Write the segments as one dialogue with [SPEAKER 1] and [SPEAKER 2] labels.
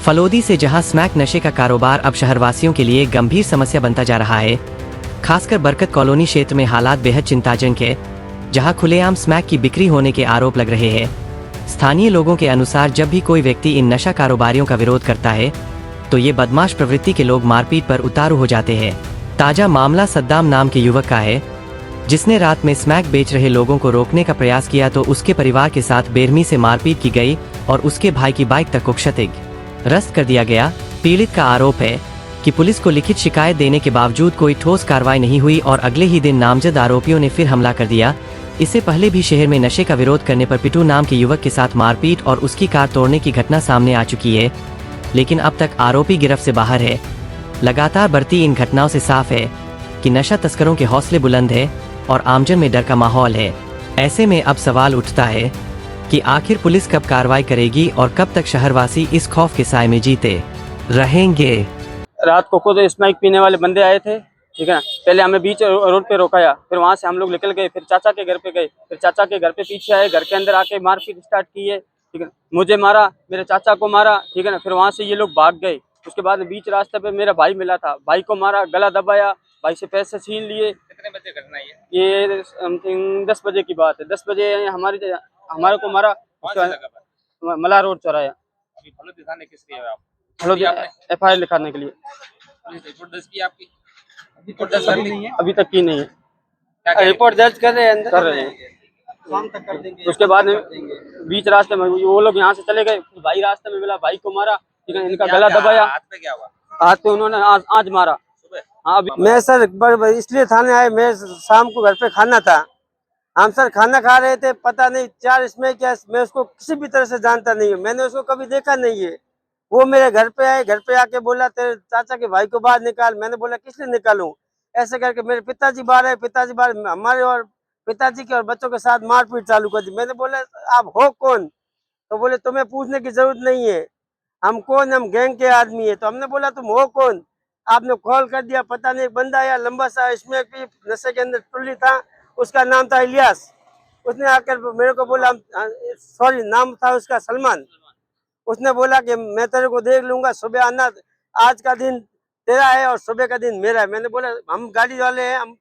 [SPEAKER 1] फलोदी से जहां स्मैक नशे का कारोबार अब शहरवासियों के लिए गंभीर समस्या बनता जा रहा है, खासकर बरकत कॉलोनी क्षेत्र में हालात बेहद चिंताजनक है, जहां खुलेआम स्मैक की बिक्री होने के आरोप लग रहे हैं। स्थानीय लोगों के अनुसार जब भी कोई व्यक्ति इन नशा कारोबारियों का विरोध करता है तो ये बदमाश प्रवृत्ति के लोग मारपीट पर उतारू हो जाते हैं। ताजा मामला सद्दाम नाम के युवक का है, जिसने रात में स्मैक बेच रहे लोगों को रोकने का प्रयास किया तो उसके परिवार के साथ बेरहमी से मारपीट की गई और उसके भाई की बाइक तक को क्षतिग्रस्त कर दिया गया। पीड़ित का आरोप है कि पुलिस को लिखित शिकायत देने के बावजूद कोई ठोस कार्रवाई नहीं हुई और अगले ही दिन नामजद आरोपियों ने फिर हमला कर दिया। इससे पहले भी शहर में नशे का विरोध करने पर पिट्टू नाम के युवक के साथ मारपीट और उसकी कार तोड़ने की घटना सामने आ चुकी है, लेकिन अब तक आरोपी गिरफ्त से बाहर है। लगातार बढ़ती इन घटनाओं से साफ है कि नशा तस्करों के हौसले बुलंद है और आमजन में डर का माहौल है। ऐसे में अब सवाल उठता है कि आखिर पुलिस कब कार्रवाई करेगी और कब तक शहरवासी इस खौफ के साए में जीते रहेंगे।
[SPEAKER 2] रात को खुद स्मैक पीने वाले बंदे आए थे, ठीक है ना। पहले हमें बीच रोड पे रोकाया, फिर वहाँ से हम लोग निकल गए, फिर चाचा के घर पे गए, फिर चाचा के घर पे पीछे आए, घर के अंदर आके मारपीट स्टार्ट की है, ठीक है। मुझे मारा, मेरे चाचा को मारा, ठीक है ना। फिर वहाँ से ये लोग भाग गए। उसके बाद बीच रास्ते पे मेरा भाई मिला था, भाई को मारा, गला दबाया, भाई से पैसे छीन लिए।
[SPEAKER 3] कितने बजे घटना है
[SPEAKER 2] ये समथिंग 10 बजे की बात है। 10 बजे हमारे को मारा, मला रोड चौराया।
[SPEAKER 3] अभी फलोदी थाने किस लिए आप?
[SPEAKER 2] फलोदी FIR लिखाने के लिए।
[SPEAKER 3] पुलिस रिपोर्ट दर्ज की आपकी? रिपोर्ट दर्ज कर ली है?
[SPEAKER 2] अभी तक की नहीं है।
[SPEAKER 3] क्या कह
[SPEAKER 2] रिपोर्ट दर्ज कर रहे हैं, कर रहे हैं। शाम तक कर देंगे। उसके बाद बीच रास्ते में वो लोग यहाँ से चले गए, भाई रास्ते में मिला, भाई को मारा, ठीक है। इनका गला दबाया।
[SPEAKER 3] हाथ पे क्या हुआ?
[SPEAKER 2] हाथ पे उन्होंने आज मारा। हाँ,
[SPEAKER 4] मैं सर इसलिए थाने आए, मैं शाम को घर पे खाना था, हम सर खाना खा रहे थे, पता नहीं 4 इसमें क्या, मैं उसको किसी भी तरह से जानता नहीं हूँ, मैंने उसको कभी देखा नहीं है। वो मेरे घर पे आए, घर पे आके बोला तेरे चाचा के भाई को बाहर निकाल। मैंने बोला किस लिए निकालूं? ऐसे करके मेरे पिताजी बाहर आए, पिताजी बाहर हमारे और पिताजी के और बच्चों के साथ मारपीट चालू कर दी। मैंने बोला आप हो कौन? तो बोले तुम्हें पूछने की जरूरत नहीं है, हम कौन, हम गैंग के आदमी है। तो हमने बोला तुम हो कौन? आपने कॉल कर दिया, पता नहीं एक बंदा आया लंबा सा, इसमें भी नशे के अंदर टुल्ली था, उसका नाम था इलियास। उसने आकर मेरे को बोला, सॉरी नाम था उसका सलमान। उसने बोला कि मैं तेरे को देख लूंगा, सुबह आना, आज का दिन तेरा है और सुबह का दिन मेरा है। मैंने बोला हम गाड़ी वाले हैं, हम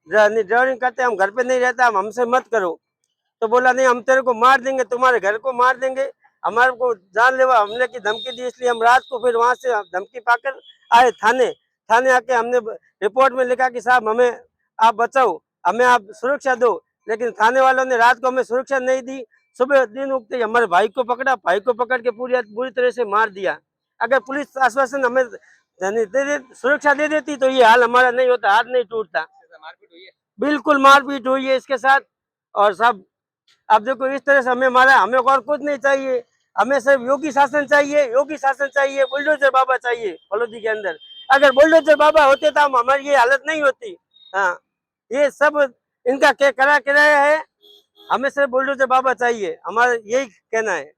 [SPEAKER 4] ड्राइविंग करते हैं, हम घर पे नहीं रहते, हम हमसे मत करो। तो बोला नहीं हम तेरे को मार देंगे, तुम्हारे घर को मार देंगे, हमारे को जानलेवा हमले की धमकी दी। इसलिए हम रात को फिर वहां से धमकी पाकर आए थाने आके हमने रिपोर्ट में लिखा कि साहब हमें आप बचाओ, हमें आप सुरक्षा दो। लेकिन थाने वालों ने रात को हमें सुरक्षा नहीं दी। सुबह दिन उगते ही हमारे भाई को पकड़ा, भाई को पकड़ के बुरी तरह से मार दिया। अगर पुलिस आश्वासन हमें सुरक्षा दे देती तो ये हाल हमारा नहीं होता, हाथ नहीं टूटता।
[SPEAKER 3] मारपीट हुई है?
[SPEAKER 4] बिल्कुल मारपीट हुई है इसके साथ। और सब अब देखो इस तरह से हमें मारा, हमें और कुछ नहीं चाहिए, हमें सिर्फ योगी शासन चाहिए, योगी शासन चाहिए, बुलडोजर बाबा चाहिए फलोदी के अंदर। अगर बुलडोजर बाबा होते तो हमारी ये हालत नहीं होती। हाँ, ये सब इनका करा किराया है, हमें सिर्फ बुलडोजर बाबा चाहिए, हमारा यही कहना है।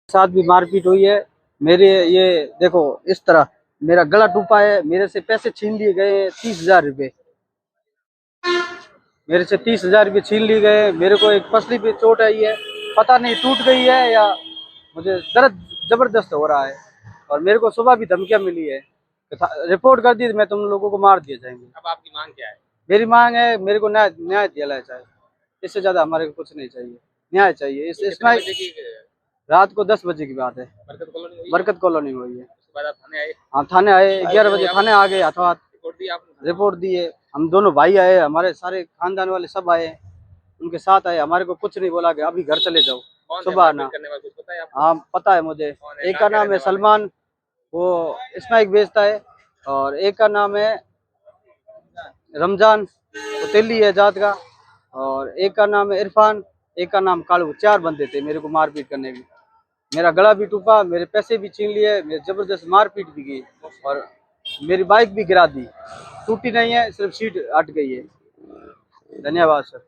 [SPEAKER 2] साथ भी मारपीट हुई है। मेरे ये देखो इस तरह मेरा गला टूटा है, मेरे से पैसे छीन लिए गए 30,000 रुपये, मेरे से 30,000 रुपये छीन लिए गए। मेरे को एक पसली पे चोट आई है, पता नहीं टूट गई है या मुझे दर्द जबरदस्त हो रहा है। और मेरे को सुबह भी धमकियां मिली है, रिपोर्ट कर दी मैं तुम लोगों को मार दिए जाएंगे।
[SPEAKER 3] अब आपकी मांग क्या है?
[SPEAKER 2] मेरी मांग है मेरे को न्याय दिलाया जाए, इससे ज्यादा हमारे को कुछ नहीं चाहिए, न्याय चाहिए। इसमें रात को 10 बजे की बात है, बरकत कॉलोनी में हुई है। हाँ थाने आए, 11 बजे थाने आ गए, हाथों हाथ रिपोर्ट दी है। हम दोनों भाई आए, हमारे सारे खानदान वाले सब आए, उनके साथ आए, हमारे को कुछ नहीं बोला कि अभी घर चले जाओ, सुबह आना। हाँ पता है मुझे, एक का नाम है सलमान, वो स्मैक बेचता है, और एक का नाम है रमजान, वो तेली है जात का, और एक का नाम है इरफान, एक का नाम कालू। 4 बंदे थे मेरे को मारपीट करने की। मेरा गला भी टूटा, मेरे पैसे भी छीन लिए, मेरे जबरदस्त मारपीट भी की और मेरी बाइक भी गिरा दी। टूटी नहीं है, सिर्फ सीट हट गई है। धन्यवाद सर।